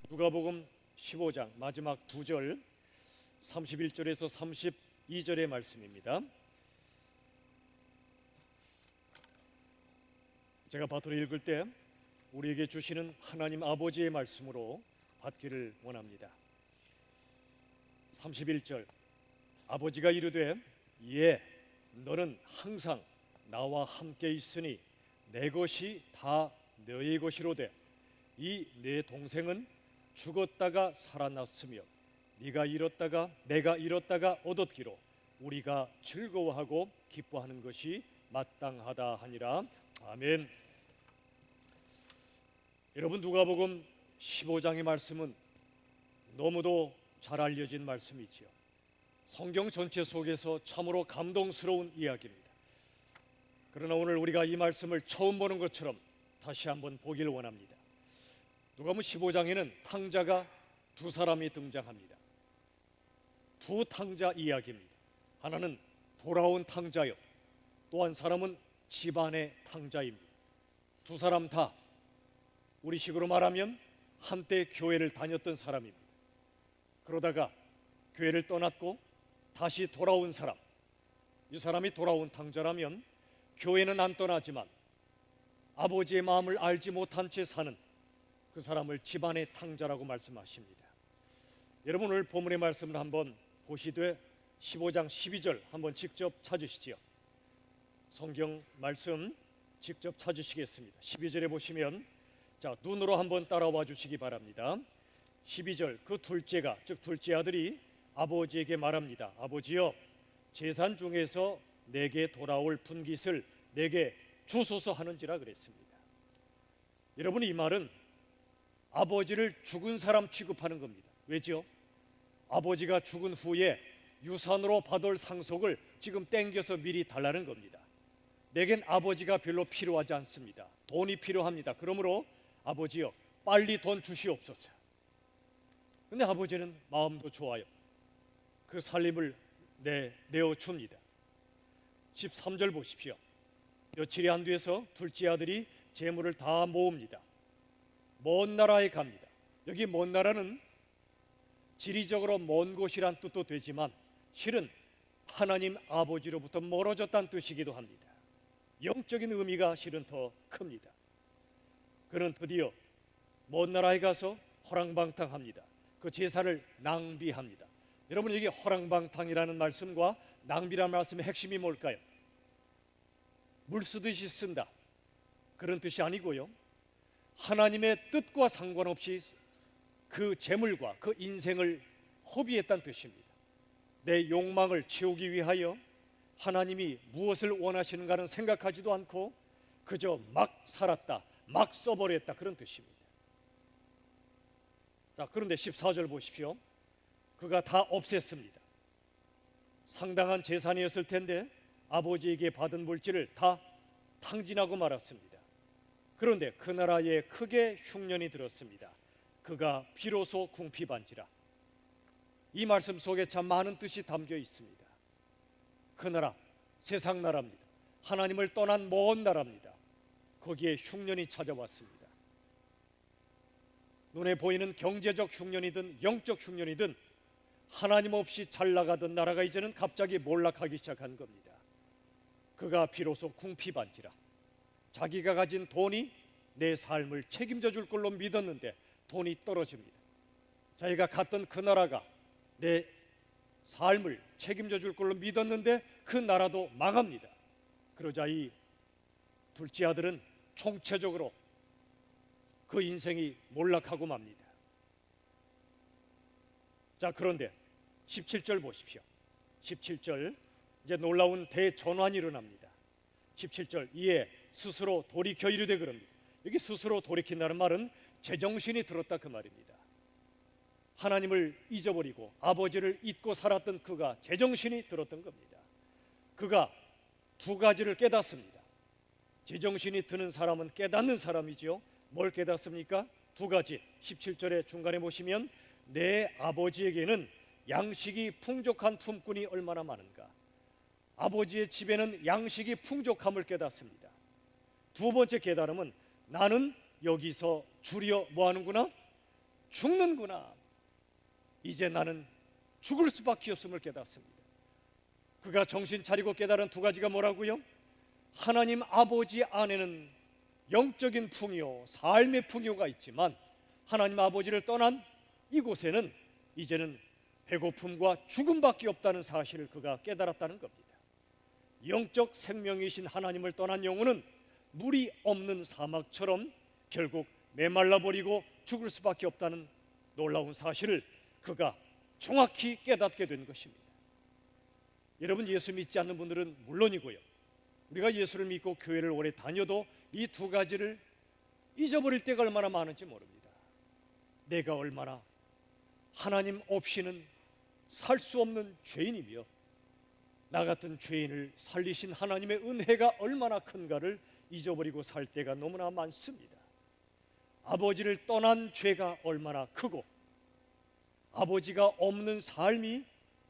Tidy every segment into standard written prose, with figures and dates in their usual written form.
누가복음 15장 마지막 2절 31절에서 32절의 말씀입니다. 제가 받들어 읽을 때 우리에게 주시는 하나님 아버지의 말씀으로 받기를 원합니다. 31절 아버지가 이르되 예 너는 항상 나와 함께 있으니 내 것이 다 너의 것이로되 이 내 동생은 죽었다가 살아났으며 내가 잃었다가 얻었기로 우리가 즐거워하고 기뻐하는 것이 마땅하다 하니라. 아멘. 여러분, 누가복음 15장의 말씀은 너무도 잘 알려진 말씀이지요. 성경 전체 속에서 참으로 감동스러운 이야기입니다. 그러나 오늘 우리가 이 말씀을 처음 보는 것처럼 다시 한번 보길 원합니다. 누가복음 15장에는 탕자가 두 사람이 등장합니다. 두 탕자 이야기입니다. 하나는 돌아온 탕자요, 또 한 사람은 집안의 탕자입니다. 두 사람 다 우리식으로 말하면 한때 교회를 다녔던 사람입니다. 그러다가 교회를 떠났고 다시 돌아온 사람, 이 사람이 돌아온 탕자라면 교회는 안 떠나지만 아버지의 마음을 알지 못한 채 사는 그 사람을 집안의 탕자라고 말씀하십니다. 여러분, 오늘 본문의 말씀을 한번 보시되 15장 12절 한번 직접 찾으시지요. 성경 말씀 직접 찾으시겠습니다. 12절에 보시면 자, 눈으로 한번 따라와 주시기 바랍니다. 12절 그 둘째가, 즉 둘째 아들이 아버지에게 말합니다. 아버지여, 재산 중에서 내게 돌아올 분깃을 내게 주소서 하는지라 그랬습니다. 여러분, 이 말은 아버지를 죽은 사람 취급하는 겁니다. 왜죠? 아버지가 죽은 후에 유산으로 받을 상속을 지금 땡겨서 미리 달라는 겁니다. 내겐 아버지가 별로 필요하지 않습니다. 돈이 필요합니다. 그러므로 아버지여, 빨리 돈 주시옵소서. 근데 아버지는 마음도 좋아요. 그 살림을 내어줍니다. 13절 보십시오. 며칠이 안 돼서 둘째 아들이 재물을 다 모읍니다. 먼 나라에 갑니다. 여기 먼 나라는 지리적으로 먼 곳이란 뜻도 되지만 실은 하나님 아버지로부터 멀어졌다는 뜻이기도 합니다. 영적인 의미가 실은 더 큽니다. 그는 드디어 먼 나라에 가서 허랑방탕합니다. 그 제사를 낭비합니다. 여러분, 여기 허랑방탕이라는 말씀과 낭비라는 말씀의 핵심이 뭘까요? 물 쓰듯이 쓴다, 그런 뜻이 아니고요, 하나님의 뜻과 상관없이 그 재물과 그 인생을 허비했다는 뜻입니다. 내 욕망을 채우기 위하여 하나님이 무엇을 원하시는가는 생각하지도 않고 그저 막 살았다, 막 써버렸다, 그런 뜻입니다. 자, 그런데 14절 보십시오. 그가 다 없앴습니다. 상당한 재산이었을 텐데 아버지에게 받은 물질을 다 탕진하고 말았습니다. 그런데 그 나라에 크게 흉년이 들었습니다. 그가 비로소 궁핍한지라. 이 말씀 속에 참 많은 뜻이 담겨 있습니다. 그 나라, 세상 나라입니다. 하나님을 떠난 먼 나라입니다. 거기에 흉년이 찾아왔습니다. 눈에 보이는 경제적 흉년이든 영적 흉년이든 하나님 없이 잘 나가던 나라가 이제는 갑자기 몰락하기 시작한 겁니다. 그가 비로소 궁핍한지라. 자기가 가진 돈이 내 삶을 책임져 줄 걸로 믿었는데 돈이 떨어집니다. 자기가 갔던 그 나라가 내 삶을 책임져 줄 걸로 믿었는데 그 나라도 망합니다. 그러자 이 둘째 아들은 총체적으로 그 인생이 몰락하고 맙니다. 자, 그런데 17절 보십시오. 17절 이제 놀라운 대전환이 일어납니다. 17절 이에 스스로 돌이켜 이르되 그럽니다. 여기 스스로 돌이킨다는 말은 제정신이 들었다, 그 말입니다. 하나님을 잊어버리고 아버지를 잊고 살았던 그가 제정신이 들었던 겁니다. 그가 두 가지를 깨닫습니다. 제정신이 드는 사람은 깨닫는 사람이죠. 뭘 깨닫습니까? 두 가지. 17절의 중간에 보시면 내 아버지에게는 양식이 풍족한 품꾼이 얼마나 많은가. 아버지의 집에는 양식이 풍족함을 깨닫습니다. 두 번째 깨달음은 나는 여기서 줄여 뭐 하는구나? 죽는구나. 이제 나는 죽을 수밖에 없음을 깨닫습니다. 그가 정신 차리고 깨달은 두 가지가 뭐라고요? 하나님 아버지 안에는 영적인 풍요, 삶의 풍요가 있지만 하나님 아버지를 떠난 이곳에는 이제는 배고픔과 죽음밖에 없다는 사실을 그가 깨달았다는 겁니다. 영적 생명이신 하나님을 떠난 영혼은 물이 없는 사막처럼 결국 메말라 버리고 죽을 수밖에 없다는 놀라운 사실을 그가 정확히 깨닫게 된 것입니다. 여러분, 예수 믿지 않는 분들은 물론이고요, 우리가 예수를 믿고 교회를 오래 다녀도 이 두 가지를 잊어버릴 때가 얼마나 많은지 모릅니다. 내가 얼마나 하나님 없이는 살 수 없는 죄인이며 나 같은 죄인을 살리신 하나님의 은혜가 얼마나 큰가를 잊어버리고 살 때가 너무나 많습니다. 아버지를 떠난 죄가 얼마나 크고 아버지가 없는 삶이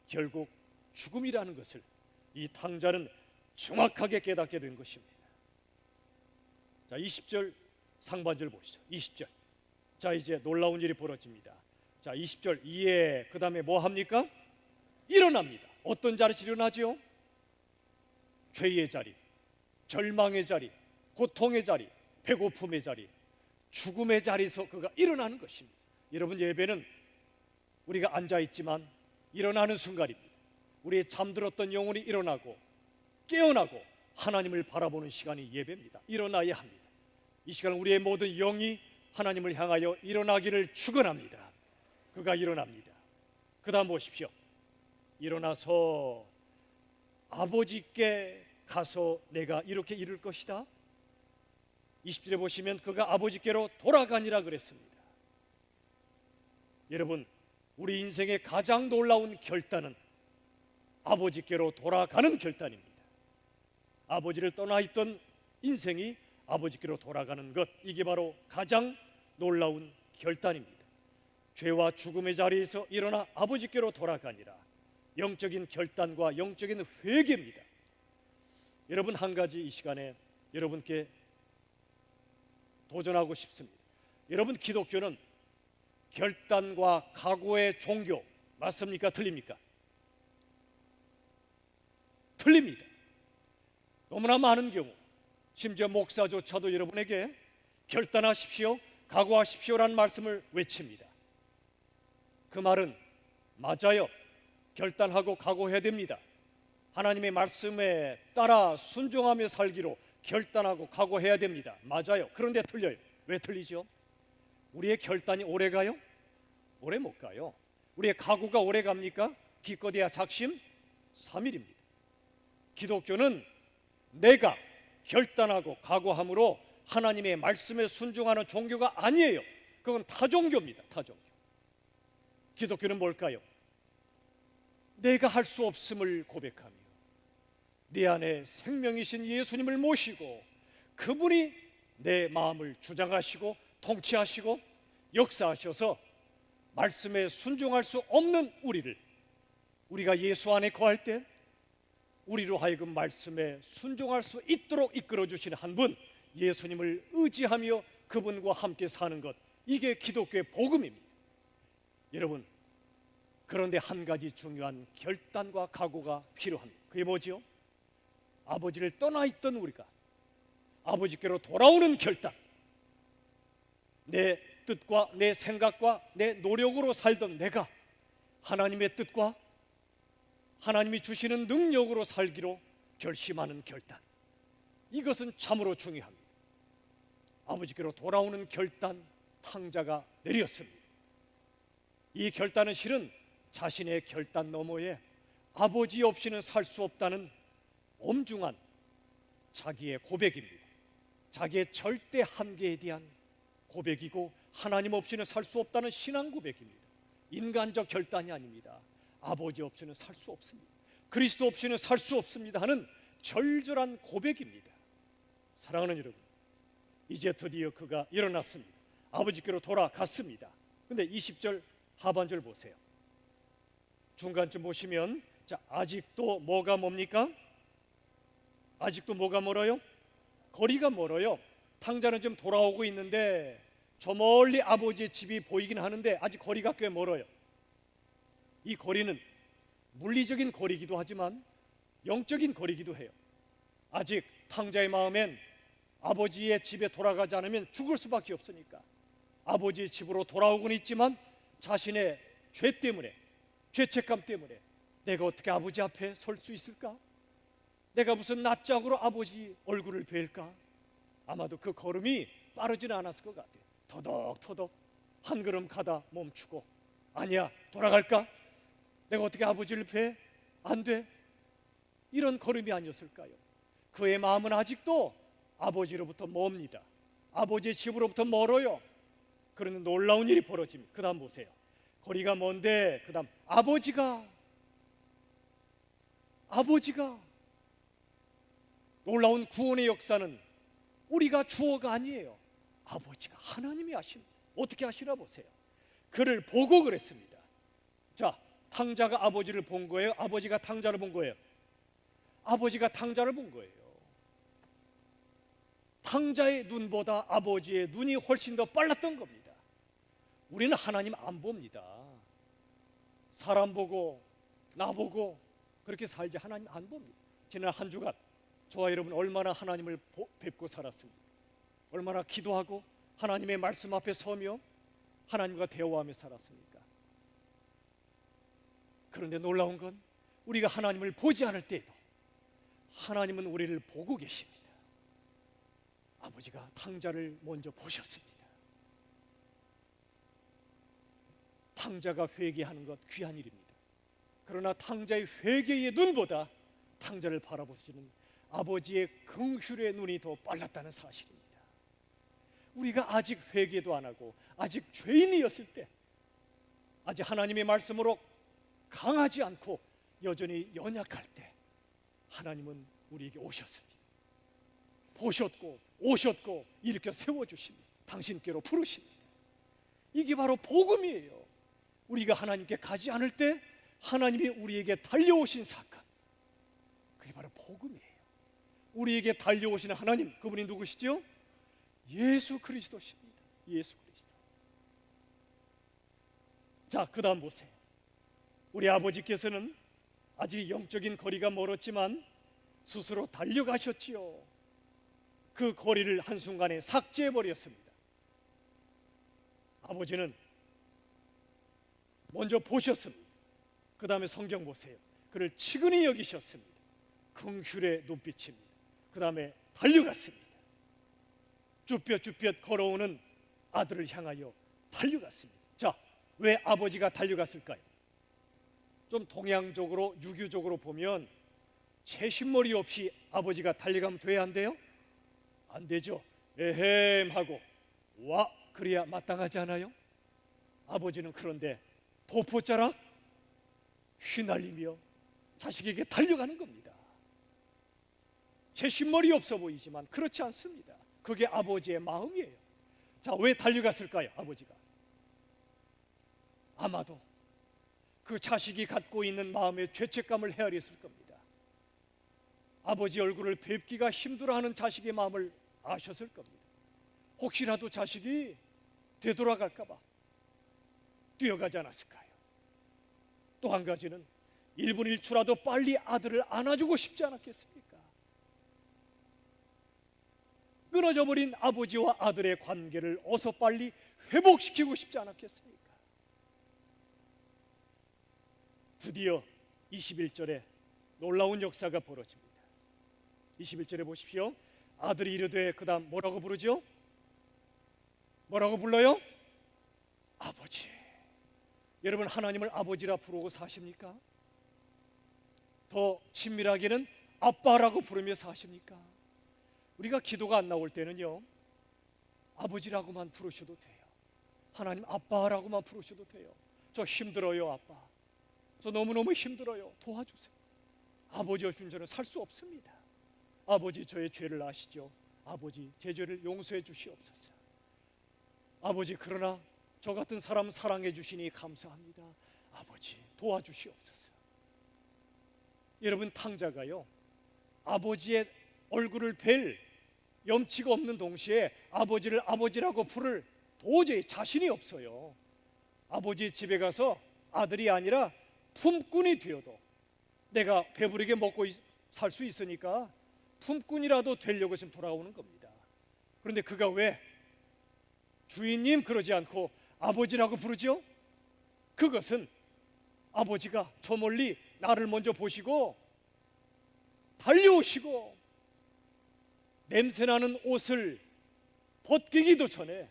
결국 죽음이라는 것을 이 탕자는 정확하게 깨닫게 된 것입니다. 자, 20절 상반절 보시죠. 20절. 자, 이제 놀라운 일이 벌어집니다. 자, 20절 이에 그 다음에 뭐 합니까? 일어납니다. 어떤 자리에서 일어나지요? 죄의 자리, 절망의 자리, 고통의 자리, 배고픔의 자리, 죽음의 자리에서 그가 일어나는 것입니다. 여러분, 예배는 우리가 앉아있지만 일어나는 순간입니다. 우리의 잠들었던 영혼이 일어나고 깨어나고 하나님을 바라보는 시간이 예배입니다. 일어나야 합니다. 이 시간 우리의 모든 영이 하나님을 향하여 일어나기를 축원합니다. 그가 일어납니다. 그 다음 보십시오. 일어나서 아버지께 가서 내가 이렇게 이룰 것이다. 20절에 보시면 그가 아버지께로 돌아가니라 그랬습니다. 여러분, 우리 인생의 가장 놀라운 결단은 아버지께로 돌아가는 결단입니다. 아버지를 떠나 있던 인생이 아버지께로 돌아가는 것, 이게 바로 가장 놀라운 결단입니다. 죄와 죽음의 자리에서 일어나 아버지께로 돌아가니라. 영적인 결단과 영적인 회개입니다. 여러분, 한 가지 이 시간에 여러분께 도전하고 싶습니다. 여러분, 기독교는 결단과 각오의 종교 맞습니까? 틀립니까? 틀립니다. 너무나 많은 경우 심지어 목사조차도 여러분에게 결단하십시오, 각오하십시오라는 말씀을 외칩니다. 그 말은 맞아요. 결단하고 각오해야 됩니다. 하나님의 말씀에 따라 순종하며 살기로 결단하고 각오해야 됩니다. 맞아요. 그런데 틀려요. 왜 틀리죠? 우리의 결단이 오래 가요? 오래 못 가요. 우리의 각오가 오래 갑니까? 기껏해야 작심 3일입니다. 기독교는 내가 결단하고 각오함으로 하나님의 말씀에 순종하는 종교가 아니에요. 그건 타종교입니다. 타종교. 기독교는 뭘까요? 내가 할 수 없음을 고백하며 내 안에 생명이신 예수님을 모시고 그분이 내 마음을 주장하시고 통치하시고 역사하셔서 말씀에 순종할 수 없는 우리가 예수 안에 거할 때 우리로 하여금 말씀에 순종할 수 있도록 이끌어주시는 한 분, 예수님을 의지하며 그분과 함께 사는 것, 이게 기독교의 복음입니다. 여러분, 그런데 한 가지 중요한 결단과 각오가 필요합니다. 그게 뭐지요? 아버지를 떠나 있던 우리가 아버지께로 돌아오는 결단. 내 뜻과 내 생각과 내 노력으로 살던 내가 하나님의 뜻과 하나님이 주시는 능력으로 살기로 결심하는 결단. 이것은 참으로 중요합니다. 아버지께로 돌아오는 결단, 탕자가 내렸습니다. 이 결단은 실은 자신의 결단 너머에 아버지 없이는 살 수 없다는 엄중한 자기의 고백입니다. 자기의 절대 한계에 대한 고백이고 하나님 없이는 살 수 없다는 신앙 고백입니다. 인간적 결단이 아닙니다. 아버지 없이는 살 수 없습니다. 그리스도 없이는 살 수 없습니다 하는 절절한 고백입니다. 사랑하는 여러분, 이제 드디어 그가 일어났습니다. 아버지께로 돌아갔습니다. 근데 20절 하반절 보세요. 중간쯤 보시면 자, 아직도 뭐가 뭡니까? 아직도 뭐가 멀어요? 거리가 멀어요. 탕자는 지금 돌아오고 있는데 저 멀리 아버지의 집이 보이긴 하는데 아직 거리가 꽤 멀어요. 이 거리는 물리적인 거리이기도 하지만 영적인 거리이기도 해요. 아직 탕자의 마음엔 아버지의 집에 돌아가지 않으면 죽을 수밖에 없으니까 아버지의 집으로 돌아오곤 있지만 자신의 죄 때문에, 죄책감 때문에 내가 어떻게 아버지 앞에 설 수 있을까? 내가 무슨 낯짝으로 아버지 얼굴을 뵐까? 아마도 그 걸음이 빠르지는 않았을 것 같아요. 터덕터덕 한 걸음 가다 멈추고, 아니야, 돌아갈까? 내가 어떻게 아버지를 뵈? 안 돼. 이런 걸음이 아니었을까요? 그의 마음은 아직도 아버지로부터 멉니다. 아버지의 집으로부터 멀어요. 그런데 놀라운 일이 벌어집니다. 그 다음 보세요. 거리가 먼데 그 다음 아버지가 놀라운 구원의 역사는 우리가 주어가 아니에요. 아버지가 하나님이 하십니다. 어떻게 하시나 보세요. 그를 보고 그랬습니다. 자, 탕자가 아버지를 본 거예요? 아버지가 탕자를 본 거예요? 아버지가 탕자를 본 거예요. 탕자의 눈보다 아버지의 눈이 훨씬 더 빨랐던 겁니다. 우리는 하나님 안 봅니다. 사람 보고 나 보고 그렇게 살지 하나님 안 봅니다. 지난 한 주간 저와 여러분 얼마나 하나님을 뵙고 살았습니까? 얼마나 기도하고 하나님의 말씀 앞에 서며 하나님과 대화하며 살았습니까? 그런데 놀라운 건 우리가 하나님을 보지 않을 때에도 하나님은 우리를 보고 계십니다. 아버지가 탕자를 먼저 보셨습니다. 탕자가 회개하는 것 귀한 일입니다. 그러나 탕자의 회개의 눈보다 탕자를 바라보시는 아버지의 긍휼의 눈이 더 빨랐다는 사실입니다. 우리가 아직 회개도 안 하고 아직 죄인이었을 때, 아직 하나님의 말씀으로 강하지 않고 여전히 연약할 때 하나님은 우리에게 오셨습니다. 보셨고 오셨고 일으켜 세워주십니다. 당신께로 부르십니다. 이게 바로 복음이에요. 우리가 하나님께 가지 않을 때 하나님이 우리에게 달려오신 사건, 그게 바로 복음이에요. 우리에게 달려오시는 하나님, 그분이 누구시죠? 예수 그리스도십니다. 예수 그리스도. 자, 그 다음 보세요. 우리 아버지께서는 아직 영적인 거리가 멀었지만 스스로 달려가셨지요. 그 거리를 한순간에 삭제해버렸습니다. 아버지는 먼저 보셨습니다. 그 다음에 성경 보세요. 그를 치근히 여기셨습니다. 긍휼의 눈빛입니다. 그 다음에 달려갔습니다. 쭈뼛쭈뼛 걸어오는 아들을 향하여 달려갔습니다. 자, 왜 아버지가 달려갔을까요? 좀 동양적으로 유교적으로 보면 채신머리 없이 아버지가 달려가면 돼야 한대요? 안 되죠. 에헴 하고 와 그래야 마땅하지 않아요? 아버지는 그런데 도포자락 휘날리며 자식에게 달려가는 겁니다. 채신머리 없어 보이지만 그렇지 않습니다. 그게 아버지의 마음이에요. 자, 왜 달려갔을까요? 아버지가 아마도 그 자식이 갖고 있는 마음의 죄책감을 헤아렸을 겁니다. 아버지 얼굴을 뵙기가 힘들어하는 자식의 마음을 아셨을 겁니다. 혹시라도 자식이 되돌아갈까 봐 뛰어가지 않았을까요? 또 한 가지는 1분 1초라도 빨리 아들을 안아주고 싶지 않았겠습니까? 끊어져 버린 아버지와 아들의 관계를 어서 빨리 회복시키고 싶지 않았겠습니까? 드디어 21절에 놀라운 역사가 벌어집니다. 21절에 보십시오. 아들이 이르되, 그 다음 뭐라고 부르죠? 뭐라고 불러요? 아버지. 여러분, 하나님을 아버지라 부르고 사십니까? 더 친밀하게는 아빠라고 부르며 사십니까? 우리가 기도가 안 나올 때는요, 아버지라고만 부르셔도 돼요. 하나님 아빠라고만 부르셔도 돼요. 저 힘들어요, 아빠. 저 너무너무 힘들어요. 도와주세요. 아버지 없이는 저는 살 수 없습니다. 아버지, 저의 죄를 아시죠? 아버지, 제 죄를 용서해 주시옵소서. 아버지, 그러나 저 같은 사람 사랑해 주시니 감사합니다. 아버지, 도와주시옵소서. 여러분, 탕자가요, 아버지의 얼굴을 뵐 염치가 없는 동시에 아버지를 아버지라고 부를 도저히 자신이 없어요. 아버지 집에 가서 아들이 아니라 품꾼이 되어도 내가 배부르게 먹고 살 수 있으니까 품꾼이라도 되려고 지금 돌아오는 겁니다. 그런데 그가 왜 주인님 그러지 않고 아버지라고 부르죠? 그것은 아버지가 저 멀리 나를 먼저 보시고 달려오시고 냄새나는 옷을 벗기기도 전에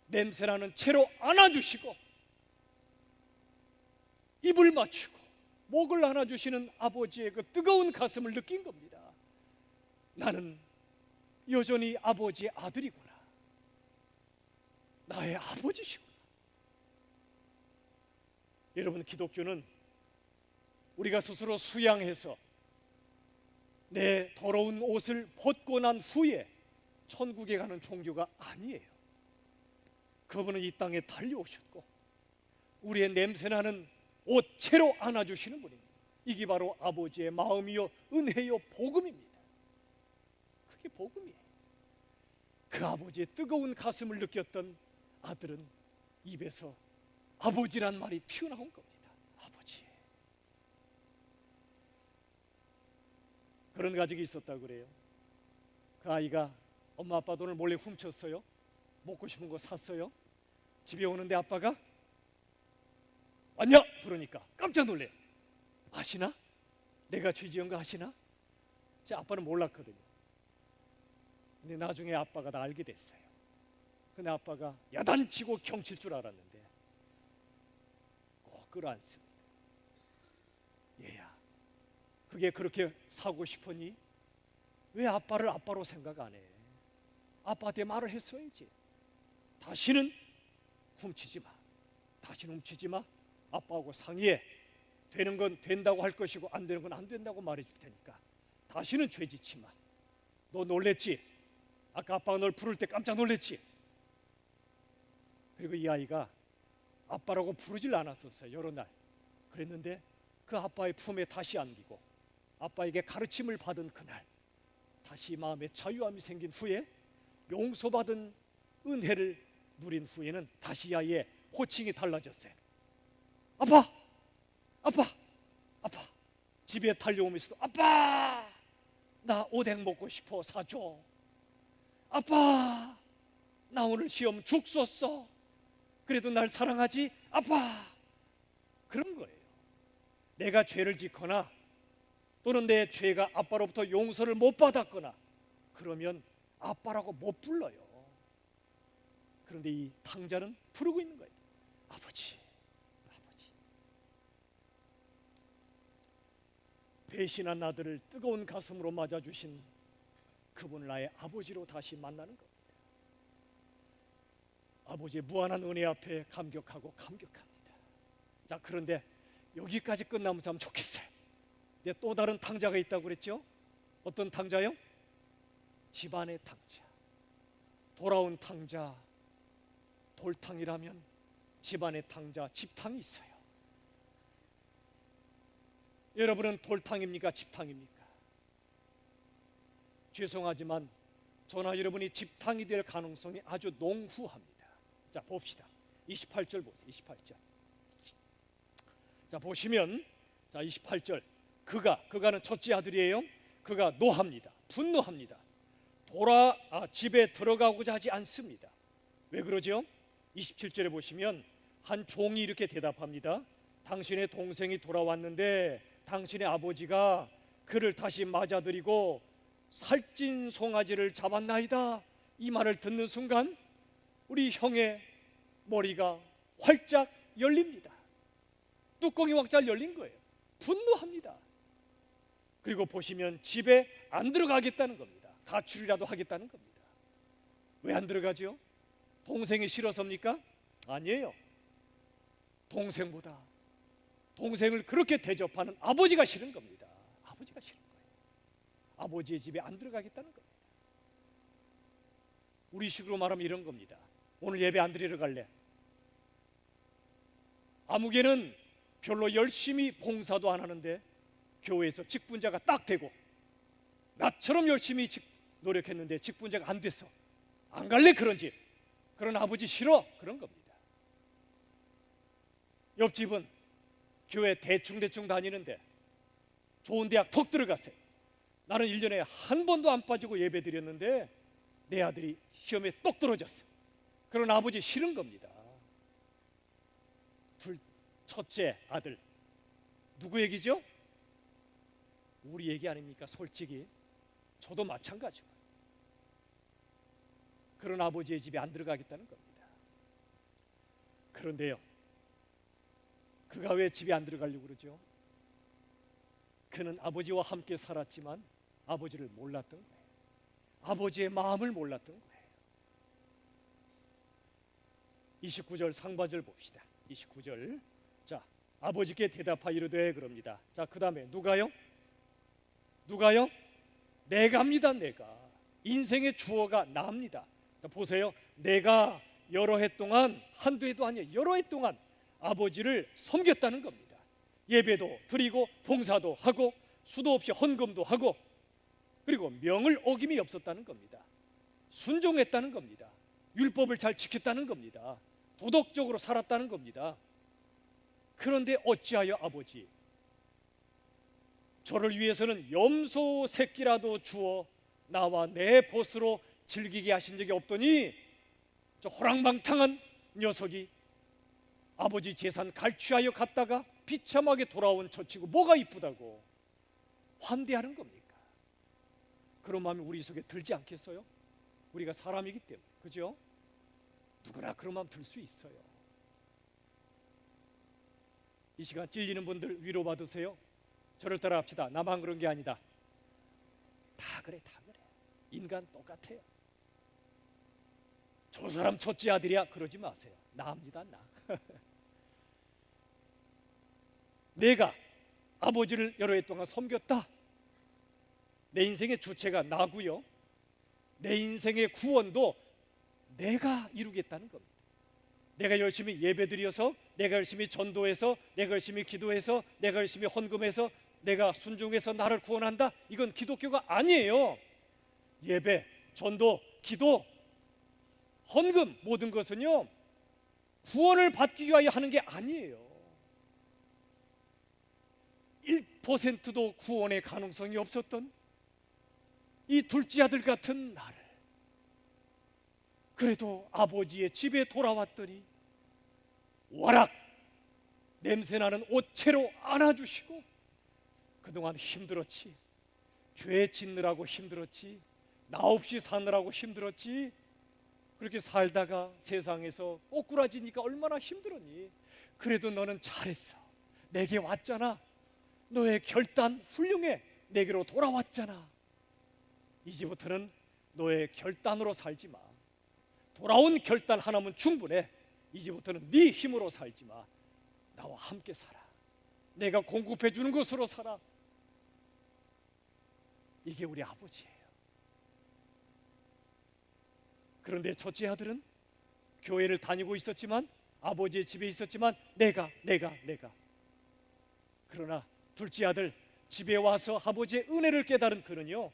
냄새나는 채로 안아주시고 입을 맞추고 목을 안아주시는 아버지의 그 뜨거운 가슴을 느낀 겁니다. 나는 여전히 아버지의 아들이구나. 나의 아버지시구나. 여러분, 기독교는 우리가 스스로 수양해서 내 더러운 옷을 벗고 난 후에 천국에 가는 종교가 아니에요. 그분은 이 땅에 달려오셨고 우리의 냄새나는 옷 채로 안아주시는 분입니다. 이게 바로 아버지의 마음이요 은혜요 복음입니다. 그게 복음이에요. 그 아버지의 뜨거운 가슴을 느꼈던 아들은 입에서 아버지란 말이 튀어나온 겁니다. 아버지. 그런 가족이 있었다고 그래요. 그 아이가 엄마 아빠 돈을 몰래 훔쳤어요. 먹고 싶은 거 샀어요. 집에 오는데 아빠가 왔냐? 그러니까 깜짝 놀래. 아시나? 내가 죄 지은 거 아시나? 제 아빠는 몰랐거든요. 근데 나중에 아빠가 다 알게 됐어요. 근데 아빠가 야단치고 경칠 줄 알았는데 꼭 끌어안습니다. 얘야, 그게 그렇게 사고 싶으니 왜 아빠를 아빠로 생각 안 해? 아빠한테 말을 했어야지. 다시는 훔치지 마. 다시는 훔치지 마. 아빠하고 상의해. 되는 건 된다고 할 것이고 안 되는 건 안 된다고 말해줄 테니까 다시는 죄 짓지 마. 너 놀랬지? 아까 아빠가 널 부를 때 깜짝 놀랬지? 그리고 이 아이가 아빠라고 부르질 않았었어요. 여러 날. 그랬는데 그 아빠의 품에 다시 안기고 아빠에게 가르침을 받은 그날 다시 마음에 자유함이 생긴 후에 용서받은 은혜를 누린 후에는 다시 이 아이의 호칭이 달라졌어요. 아빠! 아빠! 아빠! 집에 달려오면서도 아빠! 나 오뎅 먹고 싶어 사줘. 아빠! 나 오늘 시험 죽 썼어. 그래도 날 사랑하지? 아빠! 그런 거예요. 내가 죄를 짓거나 또는 내 죄가 아빠로부터 용서를 못 받았거나 그러면 아빠라고 못 불러요. 그런데 이 탕자는 부르고 있는 거예요. 아버지, 아버지. 배신한 아들을 뜨거운 가슴으로 맞아주신 그분을 나의 아버지로 다시 만나는 겁니다. 아버지의 무한한 은혜 앞에 감격하고 감격합니다. 자, 그런데 여기까지 끝나면 참 좋겠어요. 근데 또 다른 탕자가 있다고 그랬죠? 어떤 탕자요? 집안의 탕자. 돌아온 탕자. 돌탕이라면 집안의 탕자, 집탕이 있어요. 여러분은 돌탕입니까? 집탕입니까? 죄송하지만 저나 여러분이 집탕이 될 가능성이 아주 농후합니다. 자, 봅시다. 28절 보세요. 28절. 자, 보시면 자, 28절. 그가는 첫째 아들이에요. 그가 노합니다. 분노합니다. 집에 들어가고자 하지 않습니다. 왜 그러죠? 27절에 보시면 한 종이 이렇게 대답합니다. 당신의 동생이 돌아왔는데 당신의 아버지가 그를 다시 맞아들이고 살찐 송아지를 잡았나이다. 이 말을 듣는 순간 우리 형의 머리가 활짝 열립니다. 뚜껑이 활짝 열린 거예요. 분노합니다. 그리고 보시면 집에 안 들어가겠다는 겁니다. 가출이라도 하겠다는 겁니다. 왜 안 들어가죠? 동생이 싫어서입니까? 아니에요. 동생보다 동생을 그렇게 대접하는 아버지가 싫은 겁니다. 아버지가 싫은 거예요. 아버지의 집에 안 들어가겠다는 겁니다. 우리식으로 말하면 이런 겁니다. 오늘 예배 안 드리러 갈래? 아무개는 별로 열심히 봉사도 안 하는데 교회에서 직분자가 딱 되고 나처럼 열심히 노력했는데 직분자가 안 돼서 안 갈래? 그런 집. 그런 아버지 싫어. 그런 겁니다. 옆집은 교회 대충 다니는데 좋은 대학 턱 들어갔어요. 나는 1년에 한 번도 안 빠지고 예배 드렸는데 내 아들이 시험에 똑 떨어졌어요. 그런 아버지 싫은 겁니다. 첫째 아들 누구 얘기죠? 우리 얘기 아닙니까? 솔직히 저도 마찬가지고 그런 아버지의 집에 안 들어가겠다는 겁니다. 그런데요, 그가 왜 집에 안 들어가려고 그러죠? 그는 아버지와 함께 살았지만 아버지를 몰랐던 거예요. 아버지의 마음을 몰랐던 거예요. 29절 상반절 봅시다. 29절. 자, 아버지께 대답하 이르되 그럽니다. 자, 그 다음에 누가요? 내가입니다. 내가. 인생의 주어가 나입니다. 자, 보세요. 내가 여러 해 동안, 한두 해도 아니에요, 여러 해 동안 아버지를 섬겼다는 겁니다. 예배도 드리고 봉사도 하고 수도 없이 헌금도 하고, 그리고 명을 어김이 없었다는 겁니다. 순종했다는 겁니다. 율법을 잘 지켰다는 겁니다. 도덕적으로 살았다는 겁니다. 그런데 어찌하여 아버지, 저를 위해서는 염소 새끼라도 주어 나와 내 벗으로 즐기게 하신 적이 없더니 저 호랑방탕한 녀석이 아버지 재산 갈취하여 갔다가 비참하게 돌아온 저 친구 뭐가 이쁘다고 환대하는 겁니까? 그런 마음이 우리 속에 들지 않겠어요? 우리가 사람이기 때문에. 그죠? 누구나 그런 마음 들 수 있어요. 이 시간 찔리는 분들 위로받으세요. 저를 따라 합시다. 나만 그런 게 아니다. 다 그래. 인간 똑같아요. 저 사람 첫째 아들이야 그러지 마세요. 나입니다. 나. 내가 아버지를 여러 해 동안 섬겼다. 내 인생의 주체가 나고요. 내 인생의 구원도 내가 이루겠다는 겁니다. 내가 열심히 예배드려서, 내가 열심히 전도해서, 내가 열심히 기도해서, 내가 열심히 헌금해서, 내가 순종해서 나를 구원한다. 이건 기독교가 아니에요. 예배, 전도, 기도, 헌금 모든 것은요 구원을 받기 위하여 하는 게 아니에요. 1%도 구원의 가능성이 없었던 이 둘째 아들 같은 나를 그래도 아버지의 집에 돌아왔더니 와락 냄새나는 옷채로 안아주시고, 그동안 힘들었지, 죄 짓느라고 힘들었지, 나 없이 사느라고 힘들었지, 그렇게 살다가 세상에서 꼬꾸라지니까 얼마나 힘들었니? 그래도 너는 잘했어. 내게 왔잖아. 너의 결단 훌륭해. 내게로 돌아왔잖아. 이제부터는 너의 결단으로 살지 마. 돌아온 결단 하나면 충분해. 이제부터는 네 힘으로 살지 마. 나와 함께 살아. 내가 공급해 주는 것으로 살아. 이게 우리 아버지예요. 그런데 첫째 아들은 교회를 다니고 있었지만, 아버지의 집에 있었지만 내가 그러나 둘째 아들 집에 와서 아버지의 은혜를 깨달은 그는요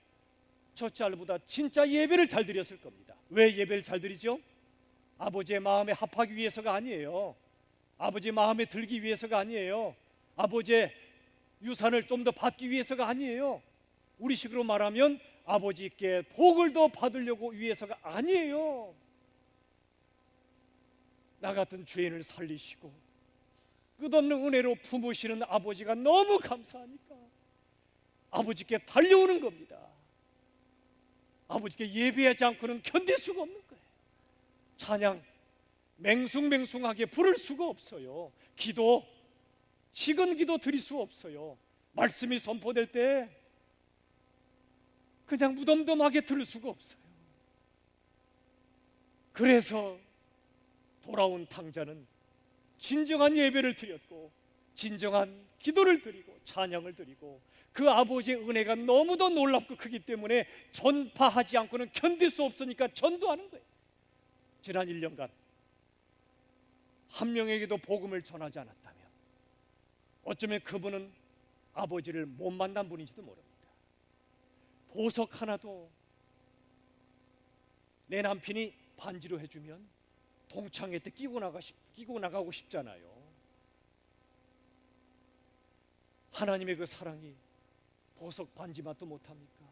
첫째 아들보다 진짜 예배를 잘 드렸을 겁니다. 왜 예배를 잘 드리죠? 아버지의 마음에 합하기 위해서가 아니에요. 아버지의 마음에 들기 위해서가 아니에요. 아버지의 유산을 좀 더 받기 위해서가 아니에요. 우리식으로 말하면 아버지께 복을 더 받으려고 위해서가 아니에요. 나 같은 죄인을 살리시고 끝없는 은혜로 품으시는 아버지가 너무 감사하니까 아버지께 달려오는 겁니다. 아버지께 예배하지 않고는 견딜 수가 없는 거예요. 찬양 맹숭맹숭하게 부를 수가 없어요. 기도 식은 기도 드릴 수 없어요. 말씀이 선포될 때 그냥 무덤덤하게 들을 수가 없어요. 그래서 돌아온 탕자는 진정한 예배를 드렸고 진정한 기도를 드리고 찬양을 드리고 그 아버지의 은혜가 너무도 놀랍고 크기 때문에 전파하지 않고는 견딜 수 없으니까 전도하는 거예요. 지난 1년간 한 명에게도 복음을 전하지 않았다면 어쩌면 그분은 아버지를 못 만난 분인지도 모릅니다. 보석 하나도 내 남편이 반지로 해주면 동창회 때 끼고 나가고 싶잖아요. 하나님의 그 사랑이 보석 반지맛도 못합니까?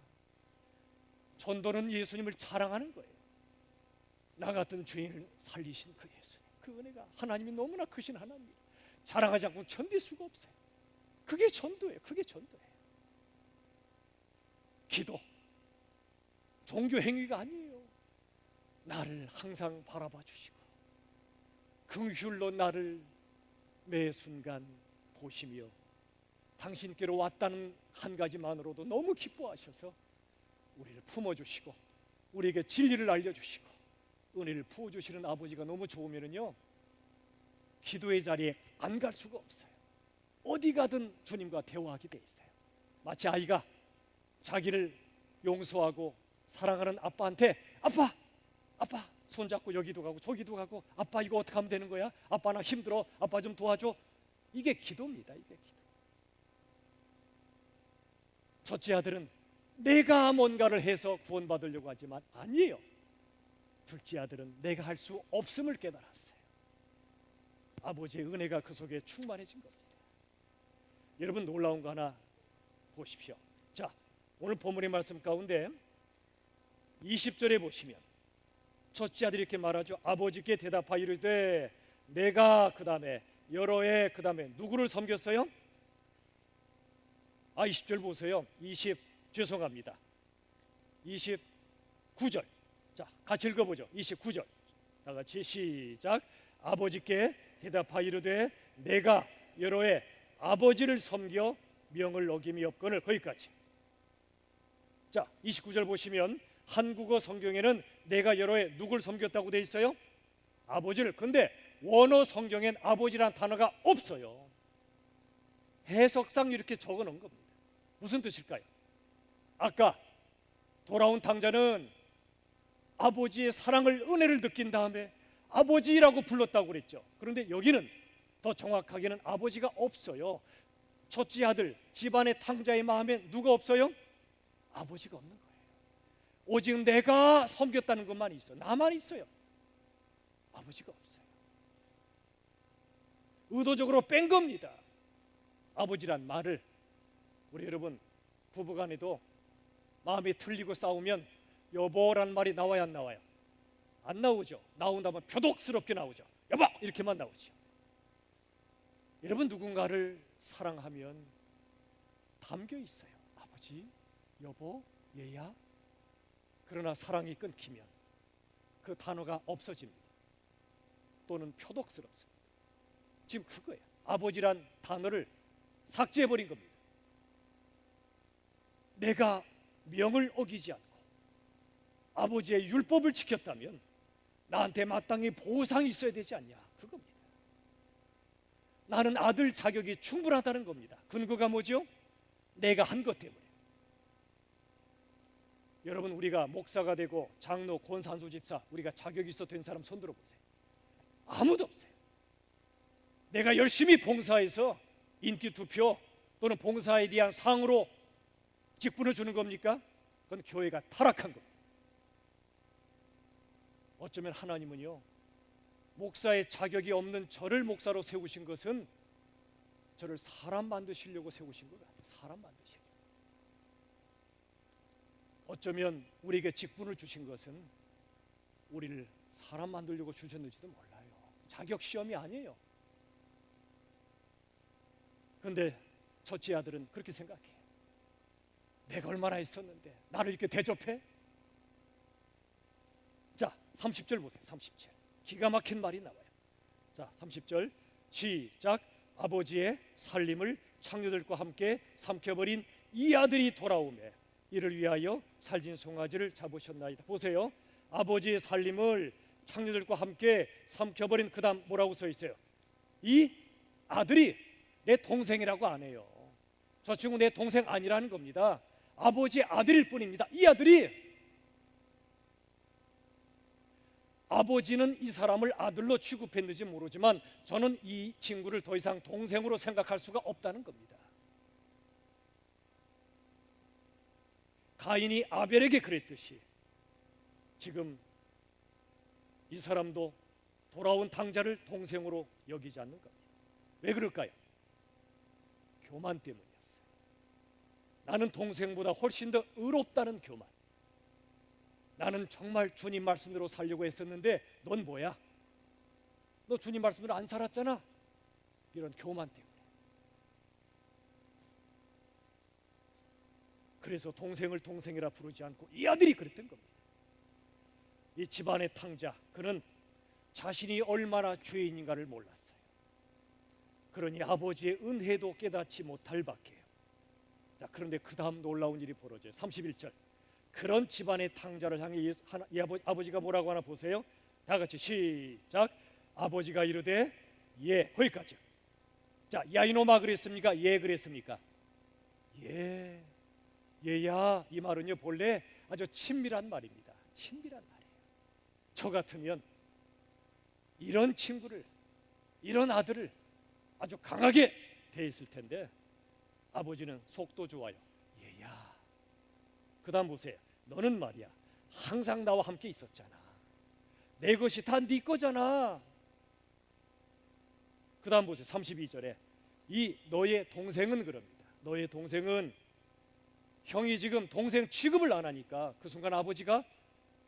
전도는 예수님을 자랑하는 거예요. 나 같은 죄인을 살리신 그 예수님, 그 은혜가 하나님이 너무나 크신 하나님, 자랑하지 않고 견딜 수가 없어요. 그게 전도예요. 그게 전도예요. 기도, 종교 행위가 아니에요. 나를 항상 바라봐 주시고 긍휼로 나를 매 순간 보시며 당신께로 왔다는 한 가지만으로도 너무 기뻐하셔서 우리를 품어주시고 우리에게 진리를 알려주시고 은혜를 부어주시는 아버지가 너무 좋으면요, 기도의 자리에 안 갈 수가 없어요. 어디 가든 주님과 대화하게 돼 있어요. 마치 아이가 자기를 용서하고 사랑하는 아빠한테 아빠 손잡고 여기도 가고 저기도 가고, 아빠 이거 어떻게 하면 되는 거야? 아빠 나 힘들어, 아빠 좀 도와줘. 이게 기도입니다. 이게 기도. 첫째 아들은 내가 뭔가를 해서 구원받으려고 하지만 아니에요. 둘째 아들은 내가 할 수 없음을 깨달았어요. 아버지의 은혜가 그 속에 충만해진 겁니다. 여러분, 놀라운 거 하나 보십시오. 자, 오늘 본문의 말씀 가운데 20절에 보시면 첫째 아들이 이렇게 말하죠. 아버지께 대답하여 이르되 내가 그 다음에 여러 해 그 다음에 누구를 섬겼어요? 20절 보세요. 29절. 자, 같이 읽어보죠. 29절. 다 같이 시작. 아버지께 대답하여 이르되 내가 여러 해 아버지를 섬겨 명을 어김이 없거늘. 거기까지. 자, 29절 보시면 한국어 성경에는 내가 여러 해 누굴 섬겼다고 돼 있어요? 아버지를. 근데 원어 성경엔 아버지란 단어가 없어요. 해석상 이렇게 적어 놓은 겁니다. 무슨 뜻일까요? 아까 돌아온 탕자는 아버지의 사랑을, 은혜를 느낀 다음에 아버지라고 불렀다고 그랬죠. 그런데 여기는 더 정확하게는 아버지가 없어요. 첫째 아들, 집안의 탕자의 마음에 누가 없어요? 아버지가 없는 거예요. 오직 내가 섬겼다는 것만 있어요. 나만 있어요. 아버지가 없어요. 의도적으로 뺀 겁니다. 아버지란 말을. 우리 여러분, 부부간에도 마음이 틀리고 싸우면 여보란 말이 나와야 안 나와요? 안 나오죠. 나온다면 표독스럽게 나오죠. 여보! 이렇게만 나오죠. 여러분, 누군가를 사랑하면 담겨 있어요. 아버지, 여보, 얘야. 그러나 사랑이 끊기면 그 단어가 없어집니다. 또는 표독스럽습니다. 지금 그거예요. 아버지란 단어를 삭제해버린 겁니다. 내가 명을 어기지 않고 아버지의 율법을 지켰다면 나한테 마땅히 보상이 있어야 되지 않냐, 그겁니다. 나는 아들 자격이 충분하다는 겁니다. 근거가 뭐죠? 내가 한 것 때문에. 여러분, 우리가 목사가 되고 장로, 권산수 집사, 우리가 자격이 있어 된 사람 손 들어보세요. 아무도 없어요. 내가 열심히 봉사해서 인기 투표 또는 봉사에 대한 상으로 직분을 주는 겁니까? 그건 교회가 타락한 겁니다. 어쩌면 하나님은요, 목사의 자격이 없는 저를 목사로 세우신 것은 저를 사람 만드시려고 세우신 것 같아요. 사람 만드시려고. 어쩌면 우리에게 직분을 주신 것은 우리를 사람 만들려고 주셨는지도 몰라요. 자격 시험이 아니에요. 그런데 첫째 아들은 그렇게 생각해요. 내가 얼마나 했었는데 나를 이렇게 대접해? 자, 30절 보세요. 30절. 기가 막힌 말이 나와요. 자, 30절 시작. 아버지의 살림을 창녀들과 함께 삼켜버린 이 아들이 돌아오매 이를 위하여 살진 송아지를 잡으셨나이다. 보세요. 아버지의 살림을 창녀들과 함께 삼켜버린, 그 다음 뭐라고 써 있어요? 이 아들이 내 동생이라고 안 해요. 저 친구 내 동생 아니라는 겁니다. 아버지의 아들일 뿐입니다. 이 아들이. 아버지는 이 사람을 아들로 취급했는지 모르지만 저는 이 친구를 더 이상 동생으로 생각할 수가 없다는 겁니다. 가인이 아벨에게 그랬듯이 지금 이 사람도 돌아온 탕자를 동생으로 여기지 않는 겁니다. 왜 그럴까요? 교만 때문이었어요. 나는 동생보다 훨씬 더 의롭다는 교만. 나는 정말 주님 말씀대로 살려고 했었는데 넌 뭐야? 너 주님 말씀대로 안 살았잖아. 이런 교만 때문에. 그래서 동생을 동생이라 부르지 않고 이 아들이 그랬던 겁니다. 이 집안의 탕자, 그는 자신이 얼마나 죄인인가를 몰랐어요. 그러니 아버지의 은혜도 깨닫지 못할 밖에요. 자, 그런데 그 다음 놀라운 일이 벌어져요. 31절. 그런 집안의 탕자를 향해 아버지가 뭐라고 하나 보세요. 다 같이 시작. 아버지가 이르되 예. 거기까지. 자, 야 이놈아 그랬습니까? 예 그랬습니까? 예. 얘야, 이 말은요 본래 아주 친밀한 말입니다. 친밀한 말이에요. 저 같으면 이런 친구를, 이런 아들을 아주 강하게 대했을 텐데 아버지는 속도 좋아요. 얘야. 그 다음 보세요. 너는 말이야 항상 나와 함께 있었잖아. 내 것이 다 네 거잖아. 그 다음 보세요. 32절에 이 너의 동생은 그럽니다. 너의 동생은 형이 지금 동생 취급을 안 하니까 그 순간 아버지가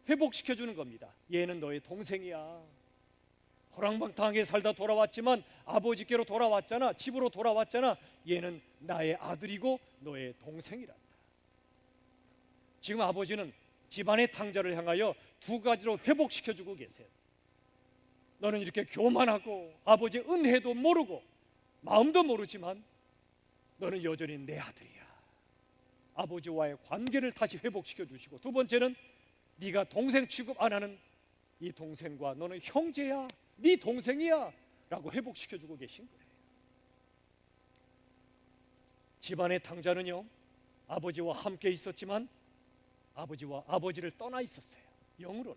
회복시켜주는 겁니다. 얘는 너의 동생이야. 호랑방탕하게 살다 돌아왔지만 아버지께로 돌아왔잖아. 집으로 돌아왔잖아. 얘는 나의 아들이고 너의 동생이란다. 지금 아버지는 집안의 탕자를 향하여 두 가지로 회복시켜주고 계세요. 너는 이렇게 교만하고 아버지의 은혜도 모르고 마음도 모르지만 너는 여전히 내 아들이야. 아버지와의 관계를 다시 회복시켜 주시고, 두 번째는 네가 동생 취급 안 하는 이 동생과 너는 형제야, 네 동생이야 라고 회복시켜 주고 계신 거예요. 집안의 탕자는요 아버지와 함께 있었지만 아버지를 떠나 있었어요. 영으로는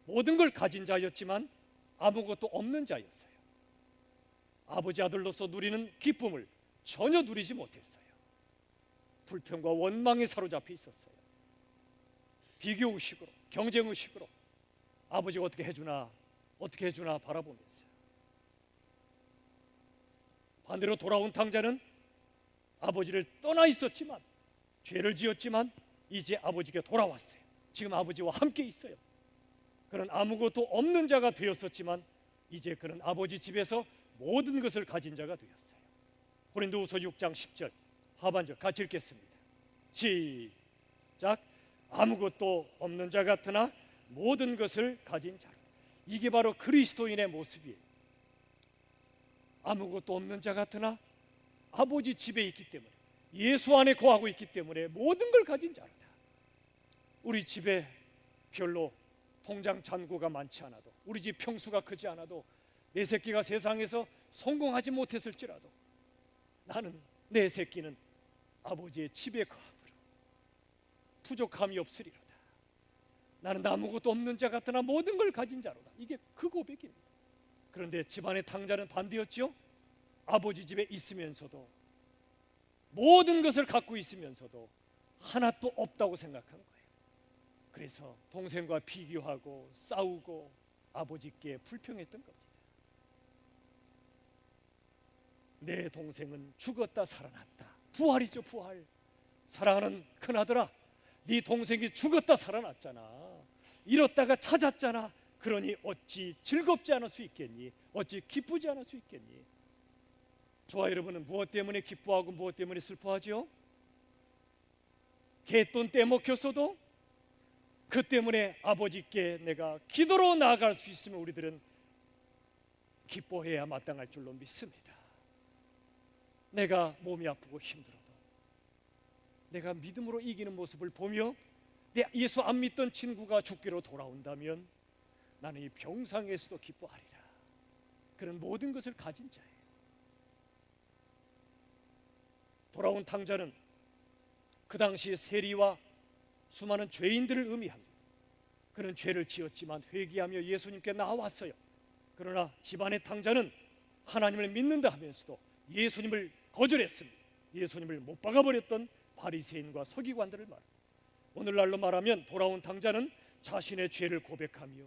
모든 걸 가진 자였지만 아무것도 없는 자였어요. 아버지 아들로서 누리는 기쁨을 전혀 누리지 못했어요. 불평과 원망에 사로잡혀 있었어요. 비교의식으로, 경쟁의식으로 아버지가 어떻게 해주나 바라보면서요. 반대로 돌아온 탕자는 아버지를 떠나 있었지만, 죄를 지었지만 이제 아버지께 돌아왔어요. 지금 아버지와 함께 있어요. 그는 아무것도 없는 자가 되었었지만 이제 그는 아버지 집에서 모든 것을 가진 자가 되었어요. 고린도후서 6장 10절 하반절 같이 읽겠습니다. 시작. 아무것도 없는 자 같으나 모든 것을 가진 자로. 이게 바로 그리스도인의 모습이에요. 아무것도 없는 자 같으나 아버지 집에 있기 때문에, 예수 안에 거하고 있기 때문에 모든 걸 가진 자로다. 우리 집에 별로 통장 잔고가 많지 않아도, 우리 집 평수가 크지 않아도, 내 새끼가 세상에서 성공하지 못했을지라도 나는, 내 새끼는 아버지의 집에 거함으로 부족함이 없으리로다. 나는 아무것도 없는 자 같으나 모든 걸 가진 자로다. 이게 그 고백입니다. 그런데 집안의 탕자는 반대였죠. 아버지 집에 있으면서도, 모든 것을 갖고 있으면서도 하나도 없다고 생각한 거예요. 그래서 동생과 비교하고 싸우고 아버지께 불평했던 겁니다. 내 동생은 죽었다 살아났다. 부활이죠, 부활. 사랑하는 큰아들아, 네 동생이 죽었다 살아났잖아. 잃었다가 찾았잖아. 그러니 어찌 즐겁지 않을 수 있겠니? 어찌 기쁘지 않을 수 있겠니? 저와 여러분은 무엇 때문에 기뻐하고 무엇 때문에 슬퍼하죠? 갯돈 떼먹혔어도 그 때문에 아버지께 내가 기도로 나아갈 수 있으면 우리들은 기뻐해야 마땅할 줄로 믿습니다. 내가 몸이 아프고 힘들어도 내가 믿음으로 이기는 모습을 보며 내 예수 안 믿던 친구가 죽기로 돌아온다면 나는 이 병상에서도 기뻐하리라. 그런 모든 것을 가진 자예요. 돌아온 탕자는 그 당시 세리와 수많은 죄인들을 의미합니다. 그는 죄를 지었지만 회개하며 예수님께 나왔어요. 그러나 집안의 탕자는 하나님을 믿는다 하면서도 예수님을 거절했습니다. 예수님을 못 박아버렸던 바리새인과 서기관들을 말합니다. 오늘날로 말하면 돌아온 탕자는 자신의 죄를 고백하며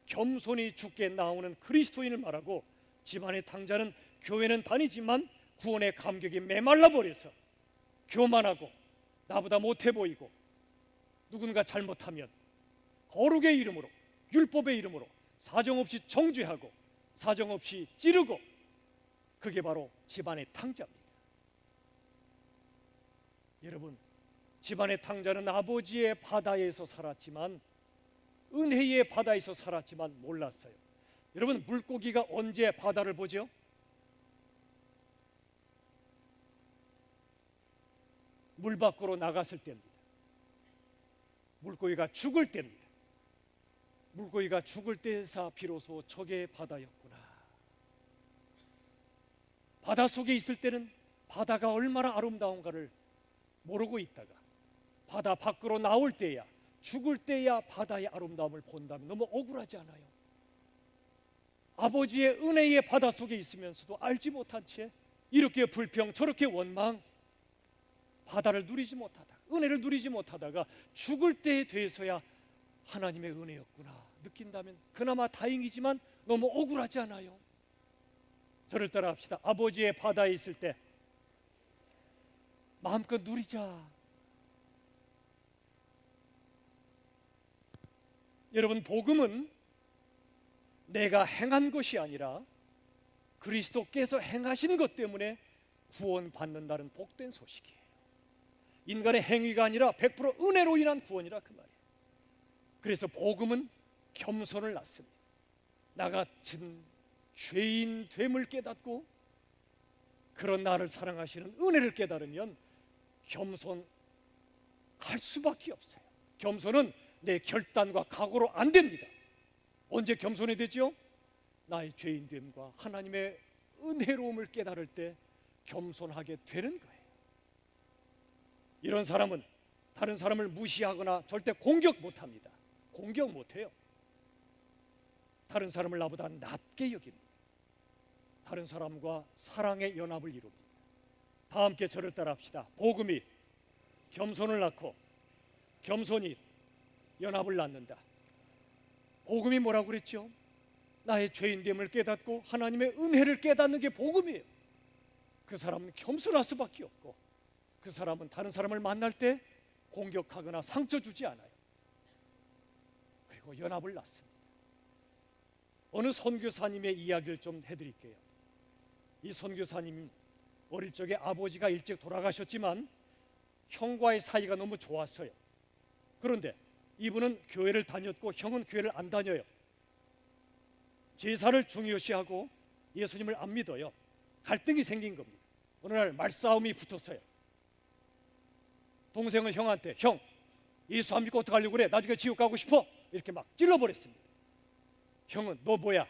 겸손히 주께 나오는 그리스도인을 말하고, 집안의 탕자는 교회는 다니지만 구원의 감격이 메말라 버려서 교만하고 나보다 못해 보이고 누군가 잘못하면 거룩의 이름으로, 율법의 이름으로 사정없이 정죄하고 사정없이 찌르고, 그게 바로 집안의 탕자입니다. 여러분, 집안의 탕자는 아버지의 바다에서 살았지만, 은혜의 바다에서 살았지만 몰랐어요. 여러분, 물고기가 언제 바다를 보죠? 물 밖으로 나갔을 때입니다. 물고기가 죽을 때입니다. 물고기가 죽을 때에서 비로소 저게 바다였구나. 바닷속에 있을 때는 바다가 얼마나 아름다운가를 모르고 있다가 바다 밖으로 나올 때야, 죽을 때야 바다의 아름다움을 본다면 너무 억울하지 않아요? 아버지의 은혜의 바닷속에 있으면서도 알지 못한 채 이렇게 불평 저렇게 원망, 바다를 누리지 못하다가, 은혜를 누리지 못하다가 죽을 때에 대해서야 하나님의 은혜였구나 느낀다면 그나마 다행이지만 너무 억울하지 않아요? 저를 따라 합시다. 아버지의 바다에 있을 때 마음껏 누리자. 여러분, 복음은 내가 행한 것이 아니라 그리스도께서 행하신 것 때문에 구원받는다는 복된 소식이에요. 인간의 행위가 아니라 100% 은혜로 인한 구원이라 그 말이에요. 그래서 복음은 겸손을 낳습니다. 나 같은 죄인 됨을 깨닫고 그런 나를 사랑하시는 은혜를 깨달으면 겸손할 수밖에 없어요. 겸손은 내 결단과 각오로 안 됩니다. 언제 겸손이 되죠? 나의 죄인됨과 하나님의 은혜로움을 깨달을 때 겸손하게 되는 거예요. 이런 사람은 다른 사람을 무시하거나 절대 공격 못합니다. 공격 못해요. 다른 사람을 나보다 낮게 여깁니다. 다른 사람과 사랑의 연합을 이룹니다. 다 함께 저를 따라 합시다. 복음이 겸손을 낳고 겸손이 연합을 낳는다. 복음이 뭐라고 그랬죠? 나의 죄인됨을 깨닫고 하나님의 은혜를 깨닫는 게 복음이에요. 그 사람은 겸손할 수밖에 없고, 그 사람은 다른 사람을 만날 때 공격하거나 상처 주지 않아요. 그리고 연합을 낳습니다. 어느 선교사님의 이야기를 좀 해드릴게요. 이 선교사님 어릴 적에 아버지가 일찍 돌아가셨지만 형과의 사이가 너무 좋았어요. 그런데 이분은 교회를 다녔고 형은 교회를 안 다녀요. 제사를 중요시하고 예수님을 안 믿어요. 갈등이 생긴 겁니다. 어느 날 말싸움이 붙었어요. 동생은 형한테, 형, 예수 안 믿고 어떡하려고 그래? 나중에 지옥 가고 싶어? 이렇게 막 찔러버렸습니다. 형은 너 뭐야?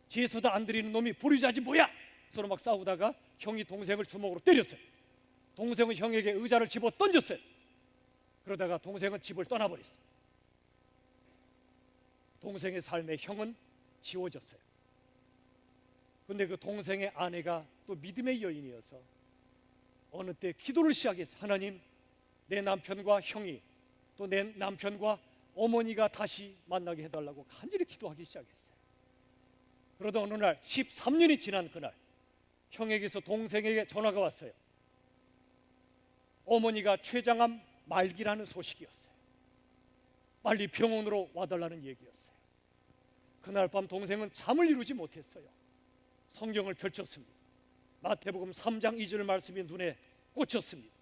제사도 안 드리는 놈이 불의자지 뭐야? 서로 막 싸우다가 형이 동생을 주먹으로 때렸어요. 동생은 형에게 의자를 집어 던졌어요. 그러다가 동생은 집을 떠나버렸어요. 동생의 삶에 형은 지워졌어요. 그런데 그 동생의 아내가 또 믿음의 여인이어서 어느 때 기도를 시작했어요. 하나님, 내 남편과 형이, 또 내 남편과 어머니가 다시 만나게 해달라고 간절히 기도하기 시작했어요. 그러다 어느 날 13년이 지난 그날 형에게서 동생에게 전화가 왔어요. 어머니가 췌장암 말기라는 소식이었어요. 빨리 병원으로 와달라는 얘기였어요. 그날 밤 동생은 잠을 이루지 못했어요. 성경을 펼쳤습니다. 마태복음 3장 2절 말씀이 눈에 꽂혔습니다.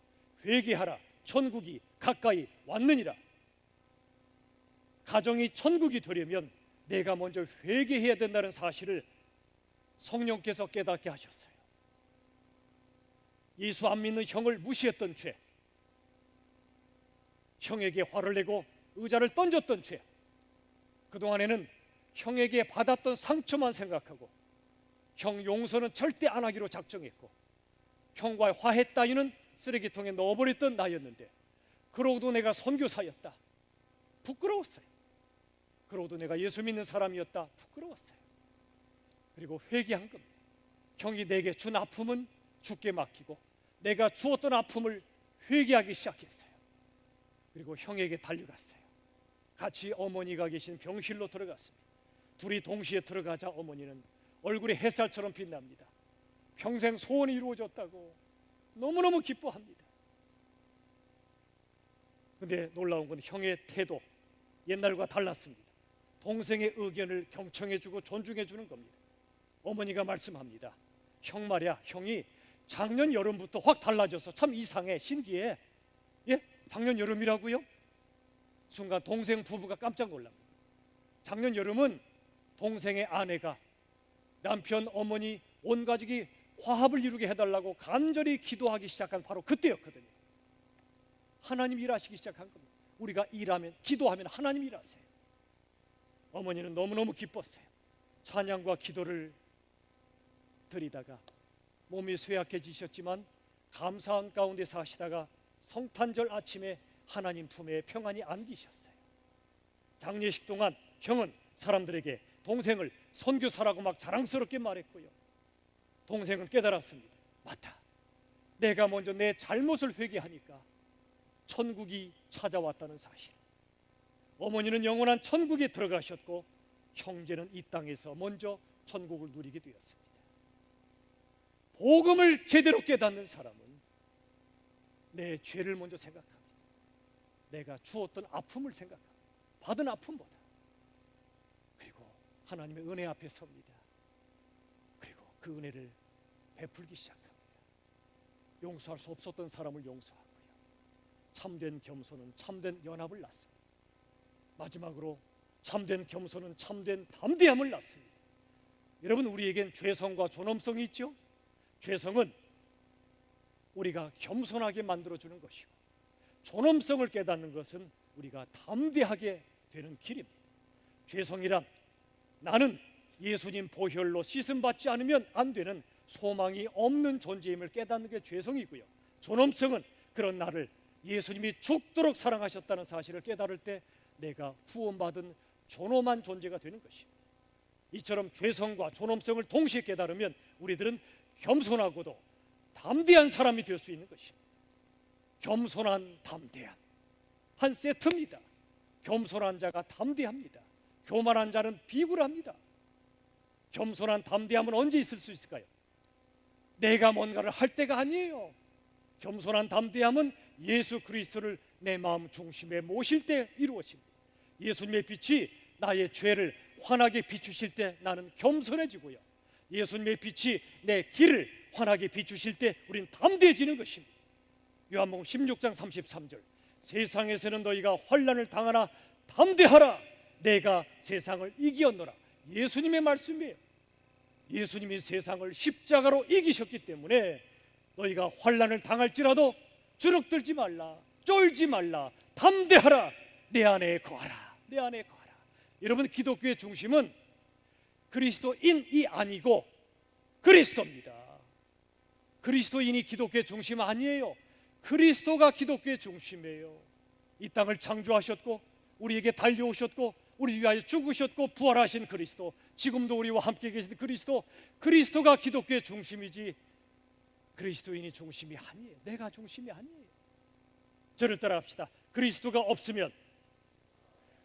회개하라, 천국이 가까이 왔느니라. 가정이 천국이 되려면 내가 먼저 회개해야 된다는 사실을 성령께서 깨닫게 하셨어요. 예수 안 믿는 형을 무시했던 죄, 형에게 화를 내고 의자를 던졌던 죄, 그동안에는 형에게 받았던 상처만 생각하고 형 용서는 절대 안 하기로 작정했고 형과의 화해 따위는 쓰레기통에 넣어버렸던 나였는데, 그러고도 내가 선교사였다, 부끄러웠어요. 그러고도 내가 예수 믿는 사람이었다, 부끄러웠어요. 그리고 회개한 겁니다. 형이 내게 준 아픔은 주께 맡기고 내가 주었던 아픔을 회개하기 시작했어요. 그리고 형에게 달려갔어요. 같이 어머니가 계신 병실로 들어갔습니다. 둘이 동시에 들어가자 어머니는 얼굴이 햇살처럼 빛납니다. 평생 소원이 이루어졌다고 너무너무 기뻐합니다. 근데 놀라운 건 형의 태도, 옛날과 달랐습니다. 동생의 의견을 경청해주고 존중해주는 겁니다. 어머니가 말씀합니다. 형 말이야, 형이 작년 여름부터 확 달라져서 참 이상해, 신기해. 예? 작년 여름이라고요? 순간 동생 부부가 깜짝 놀랍니다. 작년 여름은 동생의 아내가 남편, 어머니, 온 가족이 화합을 이루게 해달라고 간절히 기도하기 시작한 바로 그때였거든요. 하나님 일하시기 시작한 겁니다. 우리가 일하면, 기도하면 하나님 일하세요. 어머니는 너무너무 기뻤어요. 찬양과 기도를 드리다가 몸이 쇠약해지셨지만 감사한 가운데 사시다가 성탄절 아침에 하나님 품에 평안히 안기셨어요. 장례식 동안 형은 사람들에게 동생을 선교사라고 막 자랑스럽게 말했고요. 동생은 깨달았습니다. 맞다, 내가 먼저 내 잘못을 회개하니까 천국이 찾아왔다는 사실. 어머니는 영원한 천국에 들어가셨고 형제는 이 땅에서 먼저 천국을 누리게 되었습니다. 복음을 제대로 깨닫는 사람은 내 죄를 먼저 생각합니다. 내가 주었던 아픔을 생각합니다. 받은 아픔보다. 그리고 하나님의 은혜 앞에 섭니다. 그리고 그 은혜를 베풀기 시작합니다. 용서할 수 없었던 사람을 용서하고요. 참된 겸손은 참된 연합을 낳습니다. 마지막으로 참된 겸손은 참된 담대함을 낳습니다. 여러분, 우리에겐 죄성과 존엄성이 있죠. 죄성은 우리가 겸손하게 만들어주는 것이고, 존엄성을 깨닫는 것은 우리가 담대하게 되는 길입니다. 죄성이란 나는 예수님 보혈로 씻음받지 않으면 안 되는 소망이 없는 존재임을 깨닫는 게 죄성이고요. 존엄성은 그런 나를 예수님이 죽도록 사랑하셨다는 사실을 깨달을 때 내가 구원받은 존엄한 존재가 되는 것입니다. 이처럼 죄성과 존엄성을 동시에 깨달으면 우리들은 겸손하고도 담대한 사람이 될 수 있는 것입니다. 겸손한 담대함 한 세트입니다. 겸손한 자가 담대합니다. 교만한 자는 비굴합니다. 겸손한 담대함은 언제 있을 수 있을까요? 내가 뭔가를 할 때가 아니에요. 겸손한 담대함은 예수 그리스도를 내 마음 중심에 모실 때 이루어집니다. 예수님의 빛이 나의 죄를 환하게 비추실 때 나는 겸손해지고요, 예수님의 빛이 내 길을 환하게 비추실 때 우린 담대해지는 것입니다. 요한복음 16장 33절, 세상에서는 너희가 환난을 당하나 담대하라, 내가 세상을 이기었노라. 예수님의 말씀이에요. 예수님이 세상을 십자가로 이기셨기 때문에 너희가 환난을 당할지라도 주눅들지 말라, 쫄지 말라, 담대하라, 내 안에 거하라, 내 안에 거하라. 여러분, 기독교의 중심은 그리스도인이 아니고 그리스도입니다. 그리스도인이 기독교의 중심 아니에요. 그리스도가 기독교의 중심이에요. 이 땅을 창조하셨고 우리에게 달려오셨고 우리 위하여 죽으셨고 부활하신 그리스도, 지금도 우리와 함께 계신 그리스도, 그리스도가 기독교의 중심이지 그리스도인이 중심이 아니에요. 내가 중심이 아니에요. 저를 따라합시다. 그리스도가 없으면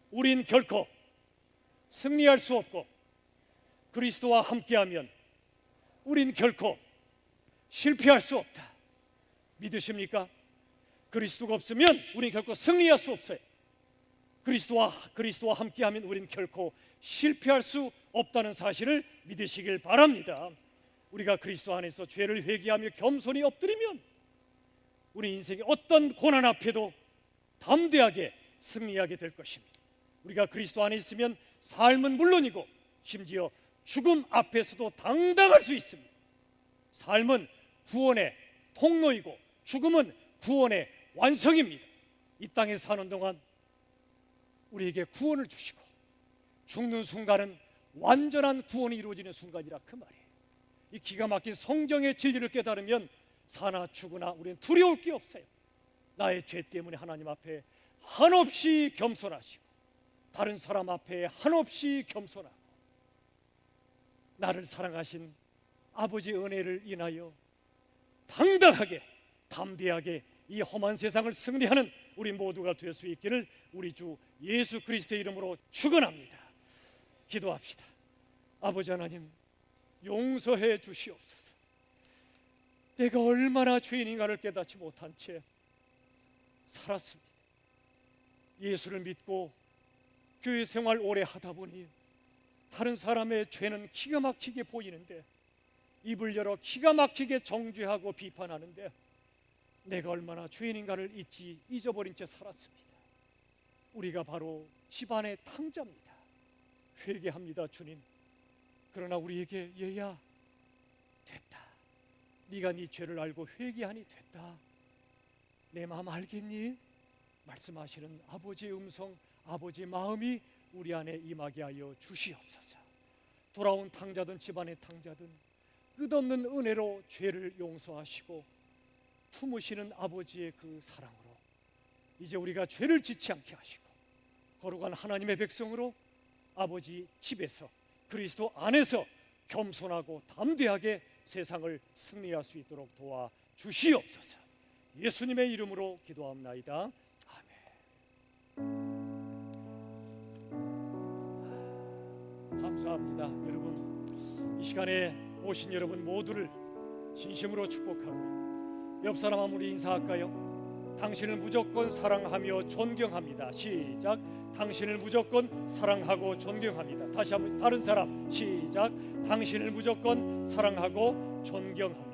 우린 결코 승리할 수 없고, 그리스도와 함께하면 우린 결코 실패할 수 없다. 믿으십니까? 그리스도가 없으면 우린 결코 승리할 수 없어요. 그리스도와 함께하면 우린 결코 실패할 수 없다는 사실을 믿으시길 바랍니다. 우리가 그리스도 안에서 죄를 회개하며 겸손히 엎드리면 우리 인생의 어떤 고난 앞에도 담대하게 승리하게 될 것입니다. 우리가 그리스도 안에 있으면 삶은 물론이고 심지어 죽음 앞에서도 당당할 수 있습니다. 삶은 구원의 통로이고 죽음은 구원의 완성입니다. 이 땅에 사는 동안 우리에게 구원을 주시고 죽는 순간은 완전한 구원이 이루어지는 순간이라 그 말이에요. 이 기가 막힌 성경의 진리를 깨달으면 사나 죽으나 우리는 두려울 게 없어요. 나의 죄 때문에 하나님 앞에 한없이 겸손하시고 다른 사람 앞에 한없이 겸손하고 나를 사랑하신 아버지의 은혜를 인하여 당당하게 담대하게 이 험한 세상을 승리하는 우리 모두가 될 수 있기를 우리 주 예수 그리스도의 이름으로 축원합니다. 기도합시다. 아버지 하나님, 용서해 주시옵소서. 내가 얼마나 죄인인가를 깨닫지 못한 채 살았습니다. 예수를 믿고 교회 생활 오래 하다 보니 다른 사람의 죄는 기가 막히게 보이는데, 입을 열어 기가 막히게 정죄하고 비판하는데, 내가 얼마나 죄인인가를 잊어버린 채 살았습니다. 우리가 바로 집안의 탕자입니다. 회개합니다, 주님. 그러나 우리에게 얘야, 됐다. 네가 네 죄를 알고 회개하니 됐다. 내 마음 알겠니? 말씀하시는 아버지의 음성, 아버지의 마음이 우리 안에 임하게 하여 주시옵소서. 돌아온 탕자든 집안의 탕자든 끝없는 은혜로 죄를 용서하시고 품으시는 아버지의 그 사랑으로 이제 우리가 죄를 짓지 않게 하시고 거룩한 하나님의 백성으로 아버지 집에서 그리스도 안에서 겸손하고 담대하게 세상을 승리할 수 있도록 도와 주시옵소서. 예수님의 이름으로 기도합나이다. 아멘. 감사합니다. 여러분, 이 시간에 오신 여러분 모두를 진심으로 축복하고 옆 사람 아무리 인사할까요? 당신을 무조건 사랑하며 존경합니다. 시작. 당신을 무조건 사랑하고 존경합니다. 다시 한번 다른 사람 시작. 당신을 무조건 사랑하고 존경합니다.